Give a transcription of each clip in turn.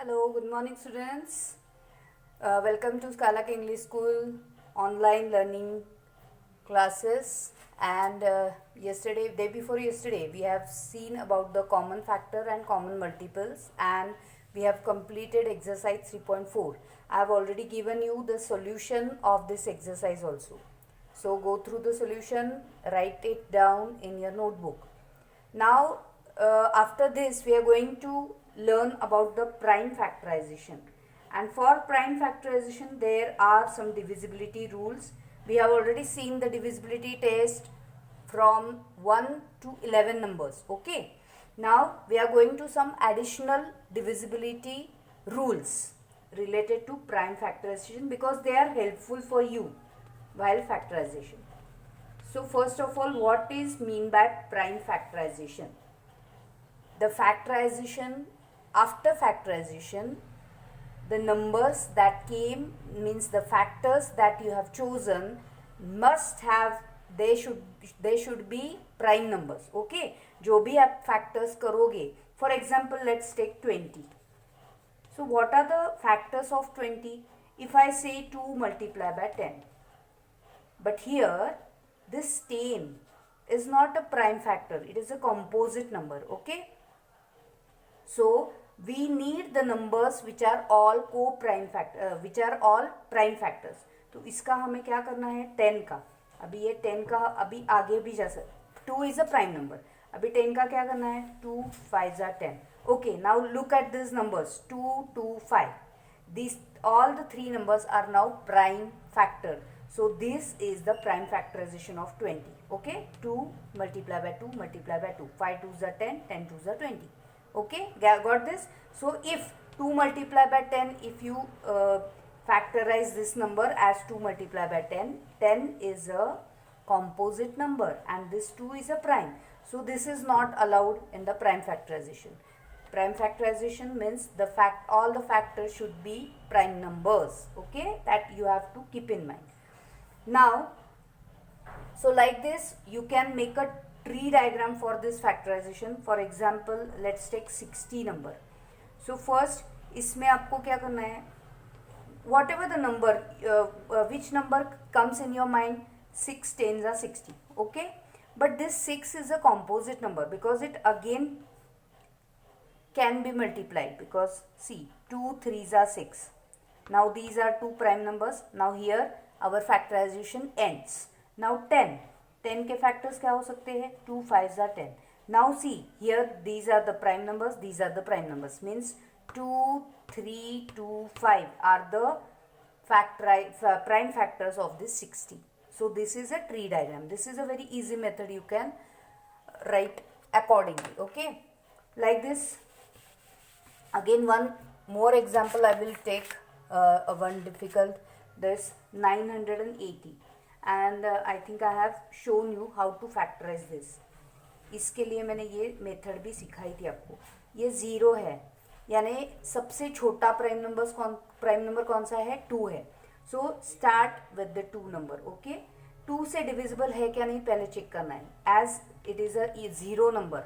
Hello, good morning, students. Welcome to Scala English School online learning classes. And day before yesterday, we have seen about the common factor and common multiples, and we have completed exercise 3.4. I have already given you the solution of this exercise also. So go through the solution, write it down in your notebook. Now, after this, we are going to learn about the prime factorization. And for prime factorization, there are some divisibility rules. We have already seen the divisibility test from 1 to 11 numbers. Okay. Now, we are going to some additional divisibility rules related to prime factorization because they are helpful for you while factorization. So first of all, what is mean by prime factorization? The factorization, after factorization, the numbers that came, means the factors that you have chosen must have, they should be prime numbers. Okay, जो भी आप factors करोगे, for example let's take 20. So what are the factors of 20? If I say 2 multiplied by 10, but here this 10 is not a prime factor, it is a composite number. Okay, so we need the numbers which are all co-prime factor, which are all prime factors. तो इसका हमें क्या करना है, 10 का, अभी ये 10 का अभी आगे भी जा सकता, 2 is a prime number, अभी 10 का क्या करना है, 2 5 are 10. Okay, now look at these numbers, 2 2 5. These all the three numbers are now prime factor. So this is the prime factorization of 20. Okay, 2 multiplied by 2 multiplied by 2, 5 2s are 10, 10 2s are 20. Okay, got this? So if 2 multiplied by 10, if you factorize this number as 2 multiplied by 10, 10 is a composite number and this 2 is a prime. So this is not allowed in the prime factorization. Prime factorization means all the factors should be prime numbers. Okay, that you have to keep in mind. Now, so like this, you can make a tree diagram for this factorization. For example, let's take 60 number. So first, इसमें आपको क्या करना है, whatever the number, which number comes in your mind, 6 10s are 60. Okay, but this 6 is a composite number because it again can be multiplied, because see, 2 3s are 6. Now these are two prime numbers. Now here our factorization ends. Now 10 के factors क्या हो सकते हैं, 2 5s are 10. Now see, here these are the prime numbers, these are the prime numbers, means 2 3 2 5 are the prime factors of this 60. So this is a tree diagram. This is a very easy method, you can write accordingly. Okay, like this. Again, one more example I will take, one difficult, this 980, and I think I have shown you how to factorize this. इसके लिए मैंने ये method भी सिखाई थी आपको. ये 0 है, यानी सबसे छोटा प्राइम नंबर कौन सा है, 2 है. So start with the 2 number. Okay, 2 से डिविजिबल है क्या नहीं पहले चेक करना है. As it is a 0 number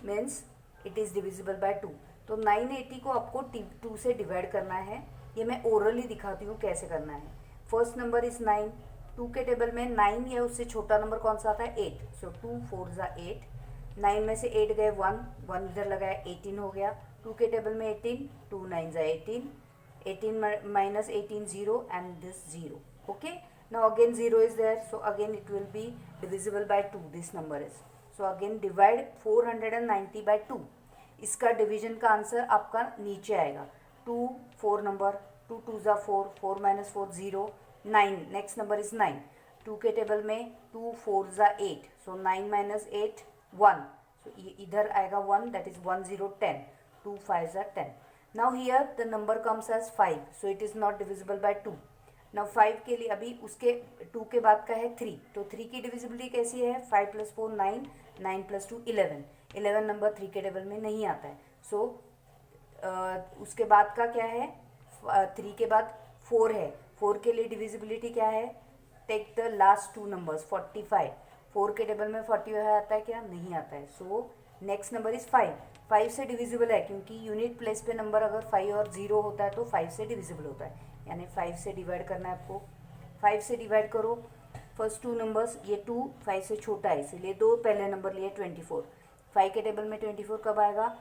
means it is divisible by 2. तो 980 को आपको 2 से डिवाइड करना है. ये मैं ओरली दिखाती हूँ कैसे करना है. First number is 9. 2 के टेबल में 9 या उससे छोटा नंबर कौन सा आता है, 8. सो 2 4 8. 9 में से 8 गए, 1 इधर लगाया, 18 हो गया. 2 के टेबल में 18, 2 9 18. 18 minus 18 0 and this 0. Okay, now again 0 is there, so again it will be divisible by 2. This number is, so again divide 490 by 2. इसका डिवीजन का आंसर आपका नीचे आएगा. 2 4 नंबर, 2 2 ज़ा 4, 4 minus 4 0, 9. Next number is 9. 2 के टेबल में 2 4 ज़ा 8, सो 9 minus 8 1. सो ये इधर आएगा 1, दैट इज 1 0 10. 2 5 ज़ा 10. Now here the number comes as 5, so it is not divisible by 2. Now 5 के लिए अभी उसके 2 के बाद का है 3, तो 3 की डिविजिबिलिटी कैसी है, 5 + 4 9, 9 + 2 11. 11 नंबर 3 के टेबल में नहीं आता है. सो उसके बाद का क्या है, 3 के बाद 4 है. 4 के लिए डिविजिबिलिटी क्या है, टेक द लास्ट 2 नंबर्स. 45. 4 के टेबल में 40 आता है क्या, नहीं आता है. So next number is 5. 5 से डिविजिबल है, क्योंकि यूनिट प्लेस पे नंबर अगर 5 और 0 होता है तो 5 से डिविजिबल होता है, यानी 5 से डिवाइड करना है आपको। 5 से डिवाइड करो, फर्स्ट 2 नंबर्स, ये 2 5 से छोटा है इसीलिए 2 पहले नंबर लिए 24। 5 के टेबल में 24 कब आएगा?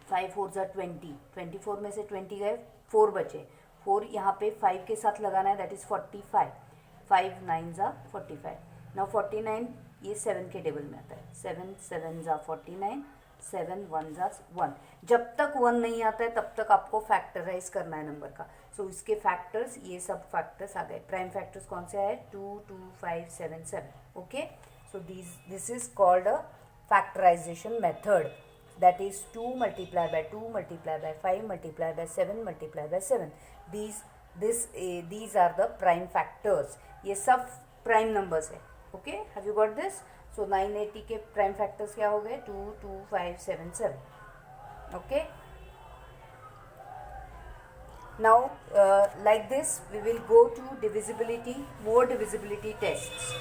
5 4 ज़ा 20, 24 में से 20 गए, 4 बचे, 4 यहाँ पे 5 के साथ लगाना है, दैट इज़ 45। 5 9 ज़ा 45। नाउ 49 ये 7 के टेबल में आता है, 7 7 ज़ा 49, 7 1 ज़ा 1। जब तक 1 नहीं आता है तब तक आपको फैक्टराइज करना है नंबर का। सो इसके फैक्टर्स, ये सब फैक्टर्स आ गए। प्राइम फैक्टर्स कौन से आए? 2 2 5 7 7। Okay, so this is called a factorization method, that is 2 multiplied by 2 multiplied by 5 multiplied by 7 multiplied by 7. These are the prime factors. ये सब प्राइम नंबर्स है। Okay, have you got this? So 980 के prime factors क्या हो गए? 2 2 5 7 7। Okay, now like this we will go to divisibility, more divisibility tests.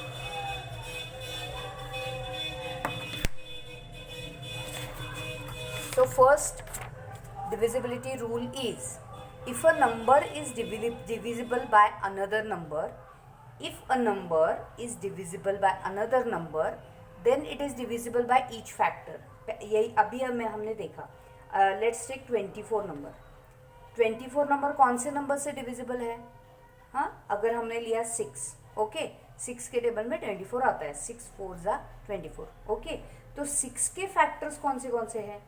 So first divisibility rule is, if a number is divisible by another number, if a number is divisible by another number, then it is divisible by each factor. यही अभी हमने देखा। Let's take 24 number. 24 number कौन से number से divisible है? हाँ, अगर हमने लिया 6, ओके, 6 के टेबल में 24 आता है, 6 4 ज़ा 24। ओके, तो 6 के फैक्टर्स कौन से हैं?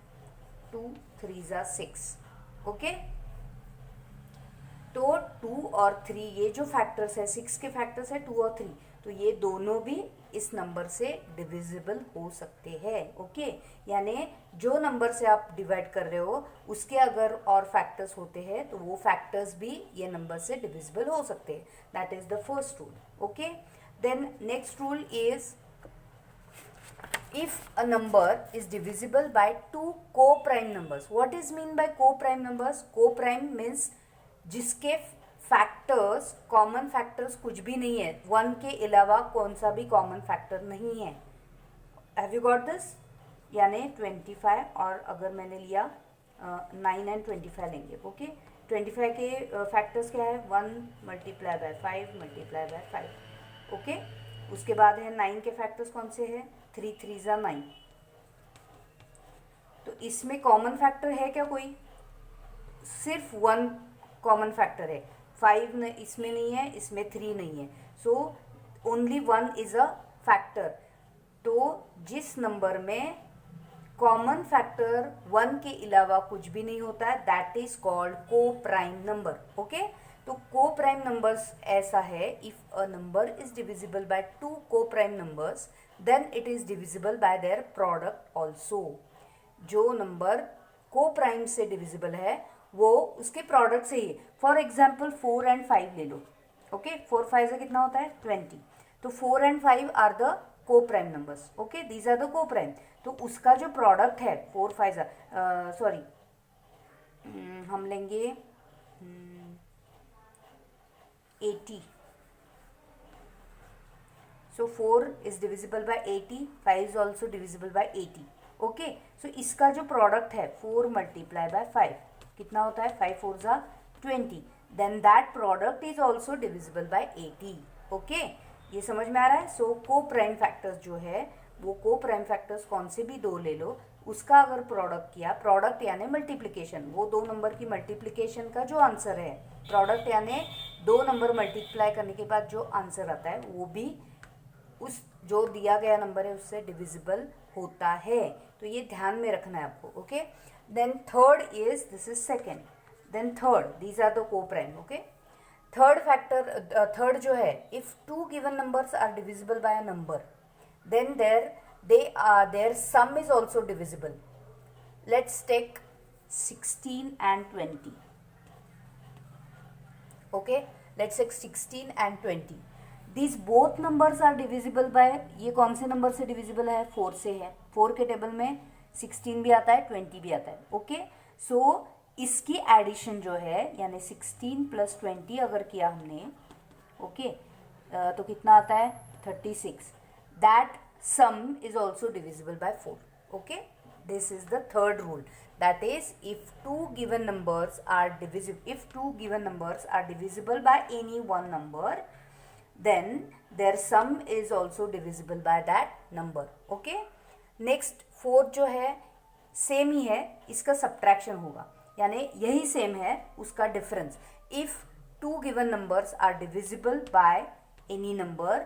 2 3 ज़ा 6। ओके, तो 2 और 3 ये जो फैक्टर्स है, 6 के फैक्टर्स है 2 और 3, तो ये दोनों भी इस नंबर से डिविजिबल हो सकते हैं। ओके, यानी जो नंबर से आप डिवाइड कर रहे हो उसके अगर और फैक्टर्स होते हैं तो वो फैक्टर्स भी ये नंबर से डिविजिबल हो सकते हैं। That is the first rule. Okay, then next rule is, if a number is divisible by two co-prime numbers. What is mean by co-prime numbers? Co-prime means जिसके फैक्टर्स, कॉमन फैक्टर्स कुछ भी नहीं है, 1 के अलावा कौन सा भी कॉमन फैक्टर नहीं है। Have you got this? यानी 25 और अगर मैंने लिया 9 एंड 25 लेंगे। ओके, 25 के फैक्टर्स क्या है? 1 multiply by 5 multiply by 5। Okay, उसके बाद है 9 के फैक्टर्स कौन से हैं? 3 3 ज़ा 9। तो इसमें कॉमन फैक्टर है क्या कोई? सिर्फ 1 कॉमन फैक्टर है, 5 इसमें नहीं है, इसमें 3 नहीं है, so only 1 is a factor. तो जिस नंबर में कॉमन फैक्टर 1 के अलावा कुछ भी नहीं होता है, that is called coprime number. Okay, तो को प्राइम नंबर्स ऐसा है, if a number is divisible by 2 coprime numbers, then it is divisible by their product also. जो नंबर को प्राइम से डिविजिबल है वो उसके product से ही। For example 4 and 5 ले लो। ओके, 4 5 से कितना होता है? 20। तो 4 and 5 are the coprime numbers. Okay, these are the coprime. तो उसका जो प्रोडक्ट है 4 5 सॉरी हम लेंगे 80। So 4 is divisible by 80, 5 is also divisible by 80। Okay, so इसका जो प्रोडक्ट है 4 मल्टीप्लाई बाय 5 कितना होता है? 5 4 ज़ा 20। Then that product is also divisible by 80। Okay, ये समझ में आ रहा है? सो को प्राइम फैक्टर्स जो है वो को प्राइम फैक्टर्स कौन से भी दो ले लो, उसका अगर प्रोडक्ट किया, प्रोडक्ट यानी मल्टीप्लिकेशन, वो दो नंबर की मल्टीप्लिकेशन का जो आंसर है, प्रोडक्ट यानी दो नंबर मल्टीप्लाई करने के बाद जो आंसर आता है वो भी उस जो दिया गया नंबर है उससे डिविजिबल होता है। तो ये ध्यान में रखना है आपको। Okay, then third is, this is second, then third, these are the coprime. Okay, third factor, third जो है, if 2 given numbers are divisible by a number, then their sum is also divisible. Let's take 16 and 20. Okay, let's take 16 and 20. These both numbers are divisible by, ये कौन से number से divisible है? 4 से है। 4 के टेबल में 16 भी आता है, 20 भी आता है। ओके, सो इसकी एडिशन जो है, यानी 16 प्लस 20 अगर किया हमने, ओके, तो कितना आता है? 36। That sum is also divisible by 4. Okay, this is the third rule, that is if two given numbers are divisible by any one number, then their sum is also divisible by that number. Okay, next fourth जो है same ही है, इसका subtraction होगा, यानी यही same है उसका difference. If two given numbers are divisible by any number,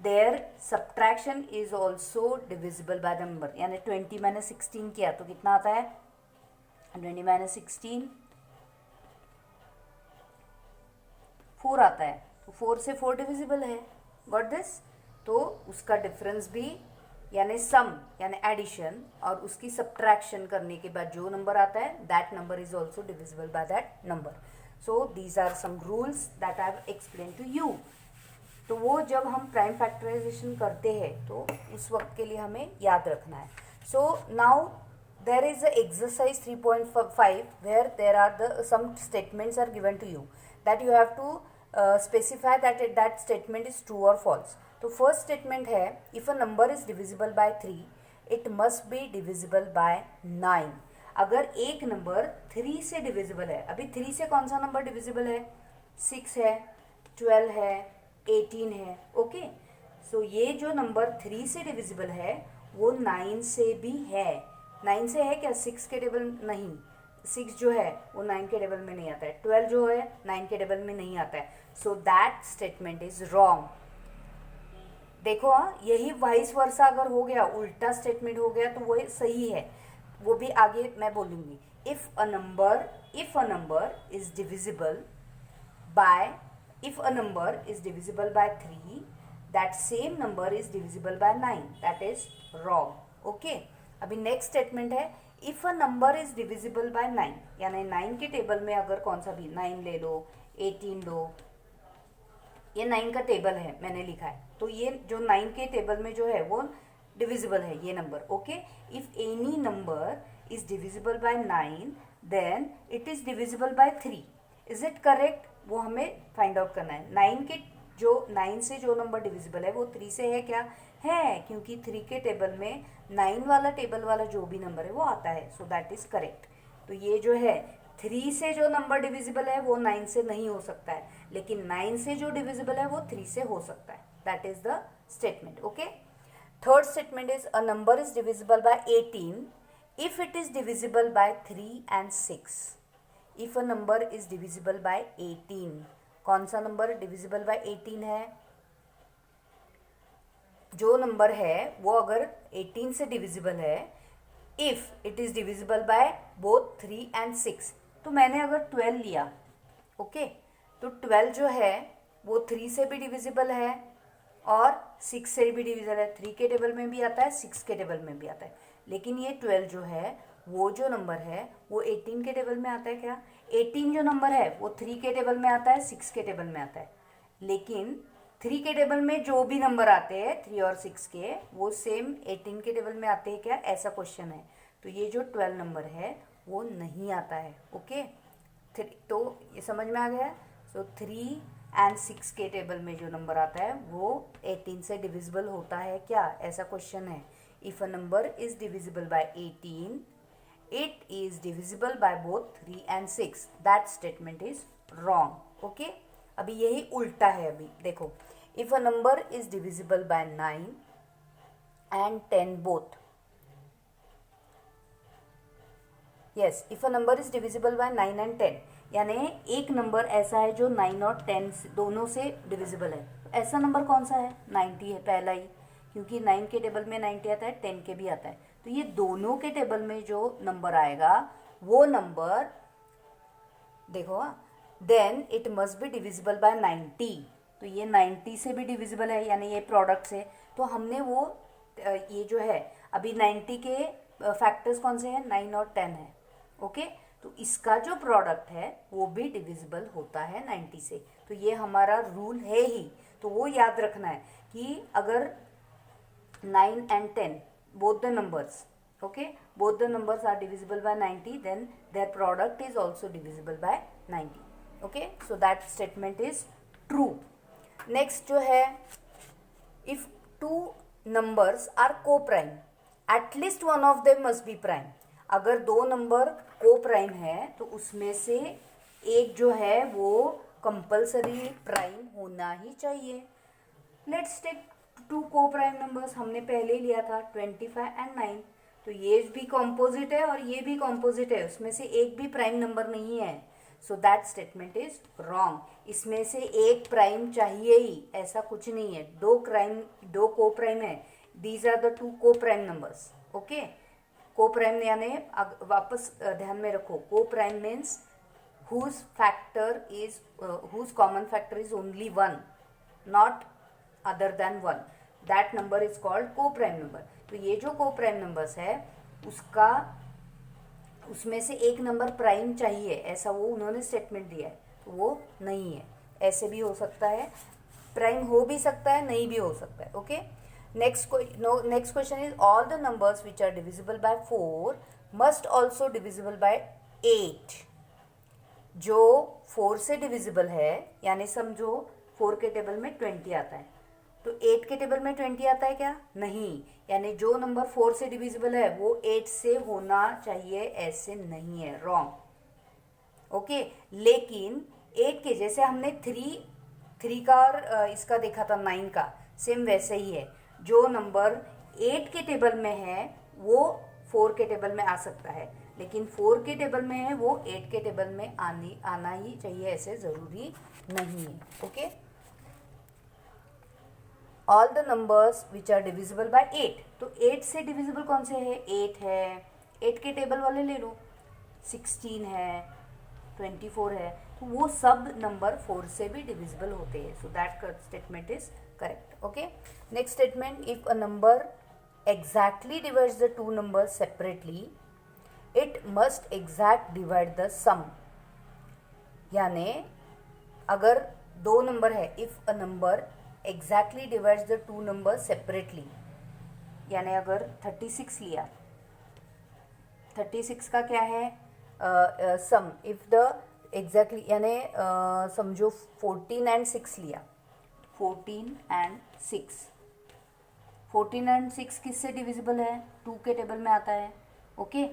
their subtraction is also divisible by the number. यानी 20 माइनस 16 किया तो कितना आता है, 20 माइनस 16 4 आता है, तो 4 से 4 डिविजिबल है. Got this? तो उसका डिफरेंस भी यानी सम यानी एडिशन और उसकी सब्ट्रैक्शन करने के बाद जो नंबर आता है that number is also divisible by that number. So these are some rules that I have explain to you. तो वो जब हम प्राइम फैक्टराइजेशन करते हैं तो उस वक्त के लिए हमें याद रखना है. So now there is a exercise 3.5 where there are some statements are given to you that you have to specify that statement is true or false. तो फर्स्ट स्टेटमेंट है if a number is divisible by 3 it must be divisible by 9. अगर एक number 3 से divisible है, अभी 3 से कौन सा नंबर डिविजिबल है, 6 है, 12 है, 18 है. ओके, सो ये जो नंबर 3 से डिविजिबल है वो 9 से भी है. 9 से है क्या, 6 के टेबल नहीं, 6 जो है वो 9 के टेबल में नहीं आता है, 12 जो है 9 के टेबल में नहीं आता है. So that statement is wrong. देखो यही वाइस वर्सा अगर हो गया, उल्टा स्टेटमेंट हो गया तो वो सही है, वो भी आगे मैं बोलूँगी. If a number is divisible by 3, that same number is divisible by 9, that is wrong. Okay, अभी नेक्स्ट स्टेटमेंट है if a number is divisible by 9, यानी 9 के टेबल में अगर कौन सा भी 9 ले लो, 18 लो, ये 9 का टेबल है मैंने लिखा है, तो ये जो 9 के टेबल में जो है वो डिविजिबल है ये number. Okay, if any number is divisible by 9 then it is divisible by 3. Is it correct? वो हमें फाइंड आउट करना है. 9 से जो नंबर डिविजिबल है वो 3 से है क्या, है, क्योंकि 3 के टेबल में 9 वाला टेबल वाला जो भी नंबर है वो आता है. So that is correct. तो ये जो है 3 से जो नंबर डिविजिबल है वो 9 से नहीं हो सकता है, लेकिन 9 से जो डिविजिबल है वो 3 से हो सकता है. That is the statement. Okay, third statement is a number is divisible bye 18 if it is divisible by 3 and 6. If a number is divisible bye 18, कौन सा नंबर डिविजिबल बाय 18 है, जो नंबर है वो अगर 18 से डिविजिबल है, if it is divisible by both 3 and 6. तो मैंने अगर 12 लिया, ओके, तो 12 जो है वो 3 से भी डिविजिबल है और 6 से भी डिविजिबल है. 3 के टेबल में भी आता है, 6 के टेबल में भी आता है, लेकिन ये 12 जो है वो जो नंबर है वो 18 के टेबल में आता है क्या, 18 जो नंबर है वो 3 के टेबल में आता है, 6 के टेबल में आता है, लेकिन 3 के टेबल में जो भी नंबर आते हैं 3 और 6 के वो सेम 18 के टेबल में आते हैं क्या, ऐसा क्वेश्चन है. तो ये जो 12 नंबर है वो नहीं आता है. ओके, तो ये समझ में आ गया. सो 3 and 6 के टेबल में जो नंबर आता है वो 18 से डिविजिबल होता है क्या, ऐसा क्वेश्चन है. If a number is divisible bye 18 it is divisible by both 3 and 6. That statement is wrong. Okay, अभी यही उल्टा है. अभी देखो, if a number is divisible by 9 and 10 both. Yes, if a number is divisible by 9 and 10, यानी एक number ऐसा है जो 9 और 10 दोनों से डिविजिबल है. तो ऐसा नंबर कौन सा है, 90 है पहला ही, क्योंकि 9 के टेबल में 90 आता है, 10 के भी आता है. तो ये दोनों के टेबल में जो नंबर आएगा वो नंबर देखो, then it must be divisible by 90. तो ये 90 से भी डिविजिबल है, यानी ये प्रोडक्ट से. तो हमने वो ये जो है अभी 90 के फैक्टर्स कौन से हैं, 9 और 10 है. ओके, तो इसका जो प्रोडक्ट है वो भी डिविजिबल होता है 90 से. तो ये हमारा रूल है ही, तो वो याद रखना है कि अगर 9 and 10 both the numbers, okay, both the numbers are divisible by 90, then their product is also divisible by 90. Okay, so that statement is true. Next जो है, if two numbers are co-prime at least one of them must be prime. अगर दो number को prime है तो उसमें से एक जो है वो कंपल्सरी प्राइम होना ही चाहिए। लेट्स टेक टू को प्राइम नंबर्स, हमने पहले ही लिया था 25 एंड 9। तो ये भी कॉम्पोजिट है और ये भी कॉम्पोजिट है, उसमें से एक भी प्राइम नंबर नहीं है, so that statement is wrong. इसमें से एक प्राइम चाहिए ही, ऐसा कुछ नहीं है। दो को प्राइम है, दीज आर द टू को प्राइम नंबर्स। ओके, को प्राइम यानी वापस ध्यान में रखो, को prime means whose common factor is only 1, not other than 1, that number is called co-prime number। तो ये जो co-prime numbers है उसमें से एक नंबर प्राइम चाहिए, ऐसा वो उन्होंने स्टेटमेंट दिया है, तो वो नहीं है। ऐसे भी हो सकता है, प्राइम हो भी सकता है, नहीं भी हो सकता है। Okay, next question is all the numbers which are divisible by 4 must also divisible by 8। जो 4 से डिविजिबल है, यानी समझो 4 के टेबल में 20 आता है, तो 8 के टेबल में 20 आता है क्या? नहीं, यानी जो नंबर 4 से डिविजिबल है वो 8 से होना चाहिए, ऐसे नहीं है, रॉन्ग। ओके, लेकिन 8 के जैसे हमने 3 का और इसका देखा था 9 का, सेम वैसे ही है। जो नंबर 8 के टेबल में है वो 4 के टेबल में आ सकता है, लेकिन 4 के टेबल में है वो 8 के टेबल में आना ही चाहिए, ऐसे ज़रूरी नहीं है। Okay, all the numbers which are divisible by 8, तो 8 से डिविजिबल कौन से है? 8 है, 8 के टेबल वाले ले लो, 16 है, 24 है, तो वो सब नंबर 4 से भी डिविजिबल होते हैं, so that statement is correct. Okay, next statement, if a number exactly divides the two numbers separately, it must exact divide the sum। यानी अगर दो नंबर है, if a number exactly divides the two numbers separately, यानी अगर 36 लिया, 36 का क्या है सम, इफ द एग्जैक्टली यानी समझो 14 एंड 6 लिया, 14 एंड 6, 14 एंड 6 किससे डिविजिबल है? 2 के टेबल में आता है। ओके,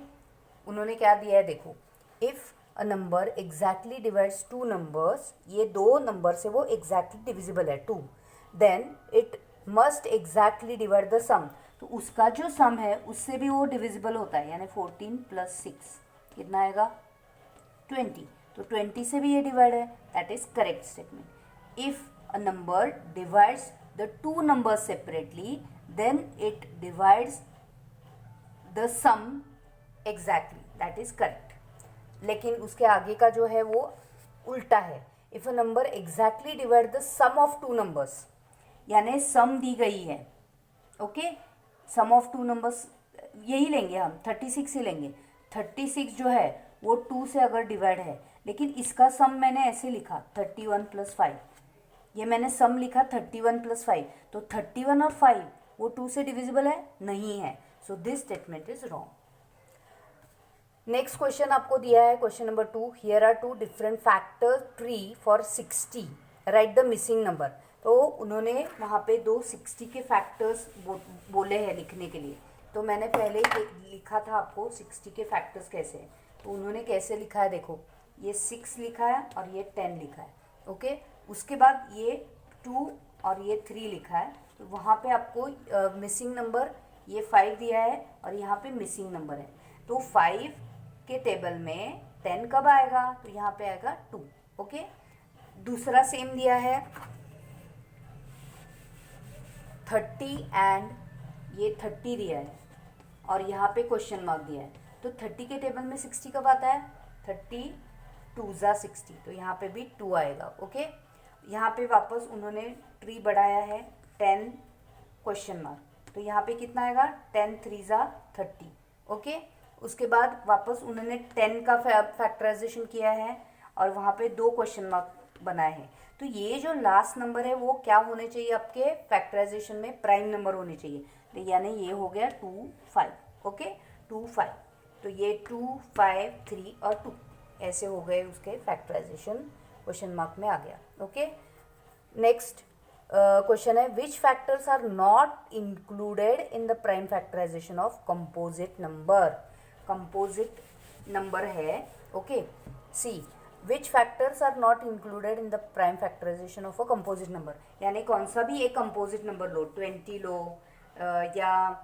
उन्होंने क्या दिया है देखो, if a number exactly divides two numbers, ये दो नंबर से वो एग्जैक्टली डिविजिबल है 2, then it must exactly divide the sum, तो उसका जो सम है उससे भी वो डिविजिबल होता है, यानी 14 + 6 कितना आएगा? 20, तो 20 से भी ये डिवाइड है, that is correct statement. If a number divides the two numbers separately, then it divides the sum exactly, that is correct। लेकिन उसके आगे का जो है वो उल्टा है, if a number exactly divide the sum of two numbers, यानी सम दी गई है। ओके, सम ऑफ टू नंबर्स यही लेंगे हम, 36 ही लेंगे। 36 जो है वो 2 से अगर डिवाइड है, लेकिन इसका सम मैंने ऐसे लिखा 31 + 5, ये मैंने सम लिखा 31 + 5, तो 31 और 5 वो 2 से डिविजिबल है? नहीं है, so this statement is wrong. Next question आपको दिया है, question number 2, here are 2 different factor tree for 60, write the missing number. तो उन्होंने वहाँ पे दो 60 के फैक्टर्स बोले हैं लिखने के लिए, तो मैंने पहले ही लिखा था आपको 60 के फैक्टर्स कैसे हैं, तो उन्होंने कैसे लिखा है देखो, ये 6 लिखा है और ये 10 लिखा है। ओके, उसके बाद ये 2 और ये 3 लिखा है, तो वहाँ पे आपको मिसिंग नंबर ये 5 दिया है और यहाँ पे मिसिंग नंबर है, तो 5 के टेबल में 10 कब आएगा? तो यहाँ पे आएगा 2। ओके, दूसरा सेम दिया है 30 एंड ये 30 दिया है और यहाँ पे क्वेश्चन मार्क दिया है, तो 30 के टेबल में 60 कब आता है? 30 2 ज़ा 60, तो यहाँ पे भी 2 आएगा। ओके, यहाँ पे वापस उन्होंने ट्री बढ़ाया है 10 क्वेश्चन मार्क, तो यहाँ पे कितना आएगा? 10 3 ज़ा 30। ओके, उसके बाद वापस उन्होंने 10 का फैक्टराइजेशन किया है और वहाँ पे 2 क्वेश्चन मार्क बनाए हैं, तो ये जो लास्ट नंबर है वो क्या होने चाहिए आपके फैक्टराइजेशन में? प्राइम नंबर होने चाहिए, तो यानी ये हो गया 2 5। ओके, 2 5, तो ये 2 5 3 और 2 ऐसे हो गए, उसके फैक्टराइजेशन क्वेश्चन मार्क में आ गया। ओके, नेक्स्ट क्वेश्चन है which factors are not included in the prime factorisation of composite number. Composite number है, okay. See which factors are not included in the prime factorisation of a composite number. यानी कौन सा भी एक composite number लो, 20 लो या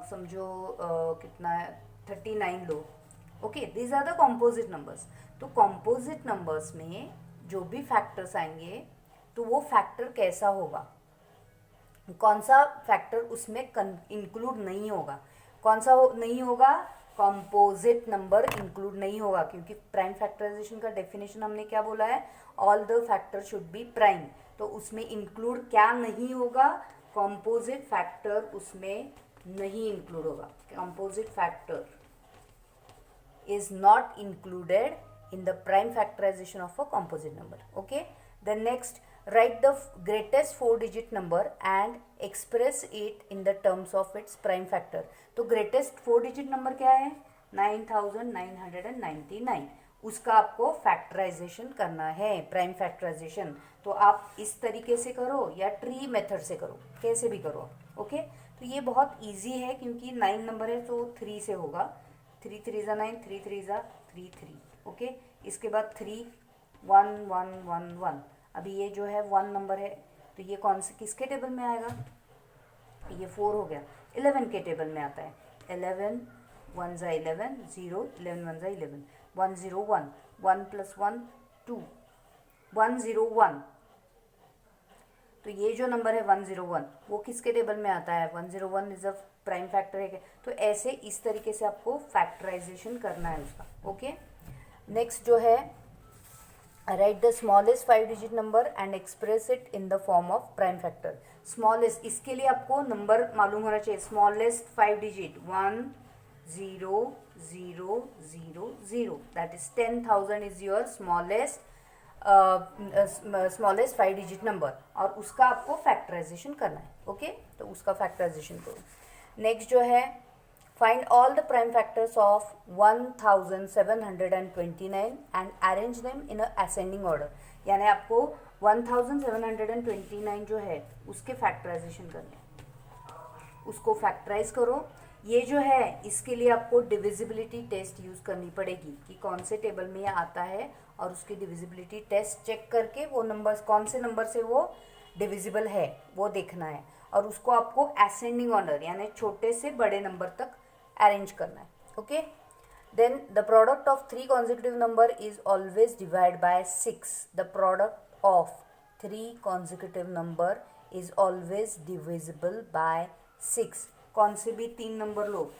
समझो कितना है 39 लो, okay. These are the composite numbers. तो कंपोजिट नंबर्स में जो भी फैक्टर्स आएंगे तो वो फैक्टर कैसा होगा, कौन सा फैक्टर उसमें इंक्लूड नहीं होगा, कौन सा नहीं होगा, कंपोजिट नंबर इंक्लूड नहीं होगा. क्योंकि प्राइम फैक्टराइजेशन का डेफिनेशन हमने क्या बोला है, all the factor should be prime. तो उसमें इंक्लूड क्या नहीं होगा, कंपोजिट फैक्टर उसमें नहीं इंक्लूड होगा. Composite factor is not included in the prime factorization of a composite number. Okay. Then next, write the greatest 4-digit number and express it in the terms of its prime factor. तो greatest 4-digit number क्या है, 9999. उसका आपको factorisation करना है, prime factorisation. तो आप इस तरीके से करो या ट्री मेथड से करो, कैसे भी करो, ओके. तो ये बहुत इजी है क्योंकि 9 नंबर है तो 3 से होगा. 3 3 ज़ा 9, 3 3 ज़ा 3 3, ओके. इसके बाद 3 1 1 1 1. अभी ये जो है 1 नंबर है तो ये कौन से किसके टेबल में आएगा, ये 4 हो गया. 11 के टेबल में आता है. 11 1 ज़ा 11 0, 11 1 ज़ा 11, 1 0 1, 1 + 1 2, 1 0 1. तो ये जो नंबर है 101 वो किसके टेबल में आता है, 101 इज अ प्राइम फैक्टर है. तो ऐसे इस तरीके से आपको फैक्टराइजेशन करना है उसका, ओके. नेक्स्ट जो है, right the smallest 5-digit number and express it in the form of prime factor. Smallest, इसके लिए आपको नंबर मालूम होना चाहिए. Smallest 5-digit 1 0 0 0 0, that is 10,000 is your smallest smallest 5-digit number और उसका आपको फैक्टराइजेशन करना है, ओके. तो उसका फैक्टराइजेशन करो. नेक्स्ट जो है, find all the prime factors of 1729 and arrange them in a ascending order. यानी आपको 1729 जो है उसके फैक्टराइजेशन करने, उसको फैक्टराइज करो. ये जो है इसके लिए आपको डिविजिबिलिटी टेस्ट यूज़ करनी पड़ेगी कि कौन से टेबल में ये आता है और उसकी डिविजिबिलिटी टेस्ट चेक करके वो नंबर्स कौन से नंबर से वो डिविजिबल है वो देखना है. और उसको आपको असेंडिंग ऑर्डर यानी छोटे से बड़े नंबर तक अरेंज करना है, okay. Then the product of 3 consecutive number is always divide by 6. The product of 3 consecutive number is always divisible by 6. कौन से भी 3 नंबर लो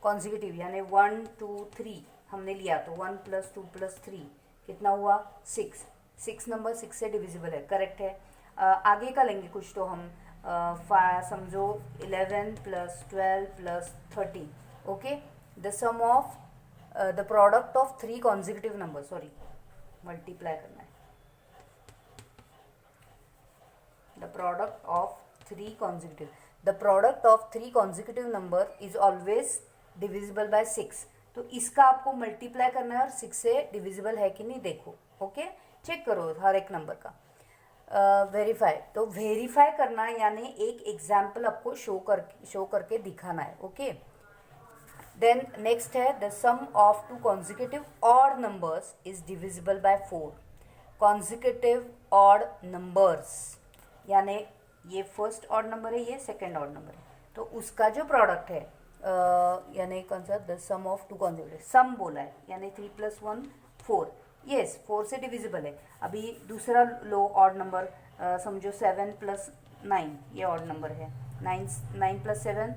कॉन्जिक्यूटिव यानी 1 2 3 हमने लिया तो 1 + 2 + 3 कितना हुआ 6. 6 नंबर 6 से डिविजिबल है, करेक्ट है. आगे का लेंगे कुछ तो हम समझो 11 + 12 + 13, okay. The sum of the product of 3 consecutive number, sorry multiply करना है. The product of 3 consecutive, the product of 3 consecutive number is always divisible by 6. तो इसका आपको मल्टीप्लाई करना है और 6 से डिविजिबल है कि नहीं देखो, ओके. चेक करो हर एक नंबर का. वेरीफाई, तो वेरीफाई करना यानी एक एग्जाम्पल आपको शो करके दिखाना है, ओके. देन नेक्स्ट है, the sum of 2 consecutive odd numbers is divisible by 4. consecutive odd numbers यानी ये फर्स्ट ऑड नंबर है, ये सेकंड ऑड नंबर है. तो उसका जो प्रोडक्ट है यानी कौन सा, द सम ऑफ 2 consecutive, सम बोला है यानी 3 + 1 4. यस 4 से डिविजिबल है. अभी दूसरा लो ऑड नंबर समझो 7 + 9, ये ऑड नंबर है. 9 + 7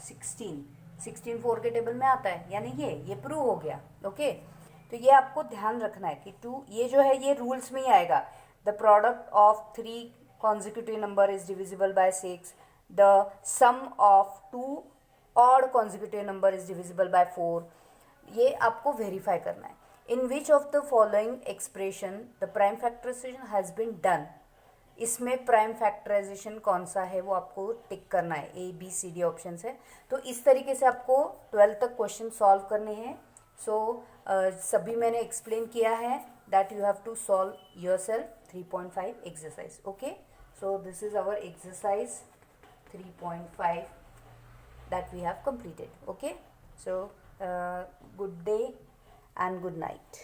16. 16 4 के टेबल में आता है यानी ये प्रूव हो गया, ओके. तो ये आपको ध्यान रखना है कि 2 ये जो है ये रूल्स में ही आएगा. The product of 3 consecutive number is divisible by 6. The sum of 2 odd consecutive number is divisible by 4. ये आपको वेरीफाई करना है. In which of the following expression the prime factorisation has been done. इसमें prime factorisation कौन सा है वो आपको टिक करना है, A B C D option है। तो इस तरीके से आपको 12th तक क्वेश्चन सॉल्व करने हैं। सो सभी मैंने एक्सप्लेन किया है that you have to solve yourself 3.5 exercise. Okay, so this is our exercise 3.5 that we have completed. Okay, so good day and good night.